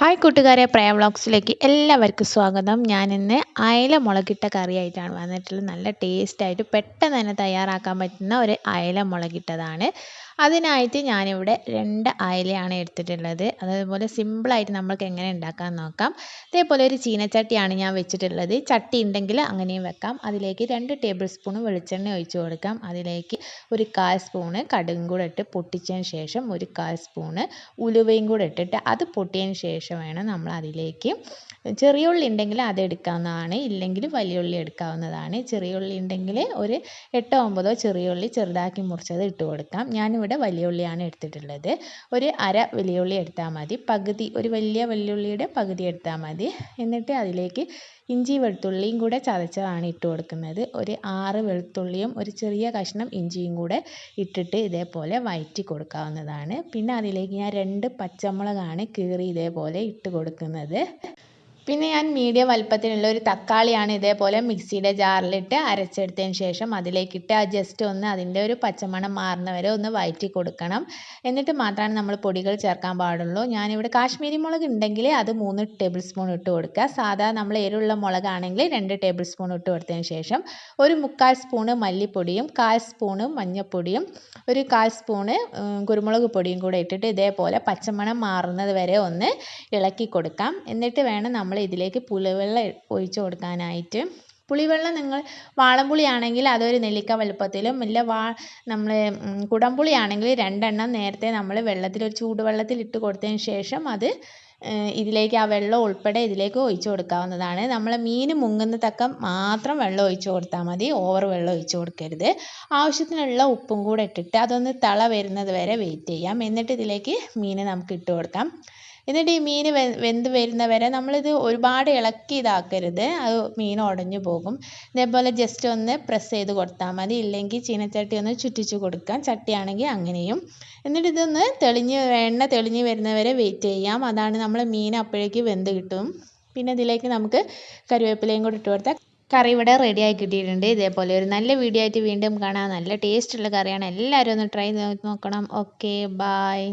Hi കൂട്ടുകാരെ, പ്രയ വ്ളോഗ്സിലേക്ക് എല്ലാവർക്കും സ്വാഗതം. ഞാനിന്ന് അയല മുളകിട്ട കറിയായിട്ടാണ് വന്നിട്ടുള്ളത്. നല്ല ടേസ്റ്റായിട്ട് പെട്ടെന്ന് തന്നെ തയ്യാറാക്കാൻ പറ്റുന്ന ഒരു അയല മുളകിട്ടതാണ്. അതിനായിട്ട് ഞാനിവിടെ 2 അയലയാണ് എടുത്തിട്ടുള്ളത്. അതേപോലെ സിമ്പിളായിട്ട് നമുക്ക് എങ്ങനെ ഉണ്ടാക്കാൻ നോക്കാം. അതേപോലെ ഒരു ചീനച്ചട്ടിയാണ് ഞാൻ വെച്ചിട്ടുള്ളത്. ചട്ടി ഉണ്ടെങ്കിൽ അങ്ങനെയും വെക്കാം. അതിലേക്ക് 2 ടേബിൾ സ്പൂൺ വെളിച്ചെണ്ണ ഒഴിച്ച് കൊടുക്കാം. അതിലേക്ക് ഒരു 1/4 സ്പൂണ് കടുകും കൂടെ ഇട്ട് പൊട്ടിച്ചതിന് ശേഷം ഒരു 1/4 സ്പൂണ് ഉലുവയും കൂടെ ഇട്ടിട്ട് അത് പൊട്ടിയതിന് ശേഷം വേണം നമ്മൾ അതിലേക്ക് ചെറിയ ഉള്ളി ഉണ്ടെങ്കിൽ അത് എടുക്കാവുന്നതാണ്, ഇല്ലെങ്കിൽ വലിയ ഉള്ളി എടുക്കാവുന്നതാണ്. ചെറിയ ഉള്ളി ഉണ്ടെങ്കിൽ ഒരു 8 9 ചെറിയ ഉള്ളി ചെറുതാക്കി മുറിച്ചത് ഇട്ട് കൊടുക്കാം. ഞാനിവിടെ വലിയ ഉള്ളിയാണ് എടുത്തിട്ടുള്ളത്. ഒരു അര വലിയ ഉള്ളി എടുത്താൽ മതി, പകുതി ഒരു വലിയ വെള്ളുള്ളിയുടെ പകുതി എടുത്താൽ മതി. എന്നിട്ട് അതിലേക്ക് ഇഞ്ചി വെളുത്തുള്ളിയും കൂടെ ചതച്ചതാണ് ഇട്ട് കൊടുക്കുന്നത്. ഒരു 6 വെളുത്തുള്ളിയും ഒരു ചെറിയ കഷ്ണം ഇഞ്ചിയും കൂടെ ഇട്ടിട്ട് ഇതേപോലെ വഴറ്റി കൊടുക്കാവുന്നതാണ്. പിന്നെ അതിലേക്ക് ഞാൻ 2 പച്ചമുളകാണ് കീറി ഇതേപോലെ ഇട്ട് കൊടുക്കുന്നത്. പിന്നെ ഞാൻ മീഡിയം വലുപ്പത്തിലുള്ള ഒരു തക്കാളിയാണ് ഇതേപോലെ മിക്സിയുടെ ജാറിലിട്ട് അരച്ചെടുത്തതിന് ശേഷം അതിലേക്കിട്ട് ജസ്റ്റ് ഒന്ന് അതിൻ്റെ ഒരു പച്ചമണം മാറുന്ന വരെ ഒന്ന് വഴറ്റി കൊടുക്കണം. എന്നിട്ട് മാത്രമാണ് നമ്മൾ പൊടികൾ ചേർക്കാൻ പാടുള്ളൂ. ഞാനിവിടെ കാശ്മീരി മുളക് ഉണ്ടെങ്കിൽ അത് 3 ടേബിൾ സ്പൂൺ ഇട്ട് കൊടുക്കുക. സാധാ നമ്മൾ എരിവുള്ള മുളകാണെങ്കിൽ 2 ടേബിൾ സ്പൂൺ ഇട്ട് കൊടുത്തതിന് ശേഷം ഒരു 3/4 സ്പൂണ് മല്ലിപ്പൊടിയും 1/4 സ്പൂണ് മഞ്ഞൾപ്പൊടിയും ഒരു 1/4 സ്പൂണ് കുരുമുളക് പൊടിയും കൂടെ ഇട്ടിട്ട് ഇതേപോലെ പച്ചമണം മാറുന്നത് വരെ ഒന്ന് ഇളക്കി കൊടുക്കാം. എന്നിട്ട് വേണം നമ്മൾ ഇതിലേക്ക് പുളിവെള്ളം ഒഴിച്ച് കൊടുക്കാനായിട്ട്. പുളിവെള്ളം നിങ്ങൾ വാളംപുളി ആണെങ്കിൽ അതൊരു നെല്ലിക്ക വലുപ്പത്തിലും, ഇല്ല നമ്മൾ കുടംപുളി ആണെങ്കിൽ 2 എണ്ണം നേരത്തെ നമ്മൾ വെള്ളത്തിൽ ഒരു ചൂടുവെള്ളത്തിൽ ഇട്ട് കൊടുത്തതിന് ശേഷം അത് ഇതിലേക്ക് ആ വെള്ളം ഉൾപ്പെടെ ഇതിലേക്ക് ഒഴിച്ച് കൊടുക്കാവുന്നതാണ്. നമ്മൾ മീൻ മുങ്ങുന്ന തക്കം മാത്രം വെള്ളം ഒഴിച്ച് കൊടുത്താൽ മതി, ഓവർ വെള്ളം ഒഴിച്ച് കൊടുക്കരുത്. ആവശ്യത്തിനുള്ള ഉപ്പും കൂടെ ഇട്ടിട്ട് അതൊന്ന് തിള വരുന്നത് വരെ വെയിറ്റ് ചെയ്യാം. എന്നിട്ട് ഇതിലേക്ക് മീൻ നമുക്ക് ഇട്ട് കൊടുക്കാം. എന്നിട്ട് ഈ മീൻ വെന്ത് വരുന്ന വരെ നമ്മളിത് ഒരുപാട് ഇളക്കി ഇതാക്കരുത്, അത് മീൻ ഉടഞ്ഞു പോകും. ഇതേപോലെ ജസ്റ്റ് ഒന്ന് പ്രസ് ചെയ്ത് കൊടുത്താൽ മതി, ഇല്ലെങ്കിൽ ചീനച്ചട്ടി ഒന്ന് ചുറ്റിച്ച് കൊടുക്കാം, ചട്ടിയാണെങ്കിൽ അങ്ങനെയും. എന്നിട്ട് ഇതൊന്ന് എണ്ണ തെളിഞ്ഞ് വരുന്നവരെ വെയിറ്റ് ചെയ്യാം. അതാണ് നമ്മൾ മീൻ അപ്പോഴേക്ക് വെന്ത് കിട്ടും. പിന്നെ ഇതിലേക്ക് നമുക്ക് കറിവേപ്പിലയും കൂടി ഇട്ട് കൊടുത്താൽ കറി ഇവിടെ റെഡിയായി കിട്ടിയിട്ടുണ്ട്. ഇതേപോലെ ഒരു നല്ല വീഡിയോ ആയിട്ട് വീണ്ടും കാണാം. നല്ല ടേസ്റ്റുള്ള കറിയാണ്, എല്ലാവരും ഒന്ന് ട്രൈ ചെയ്ത് നോക്കണം. Okay, bye.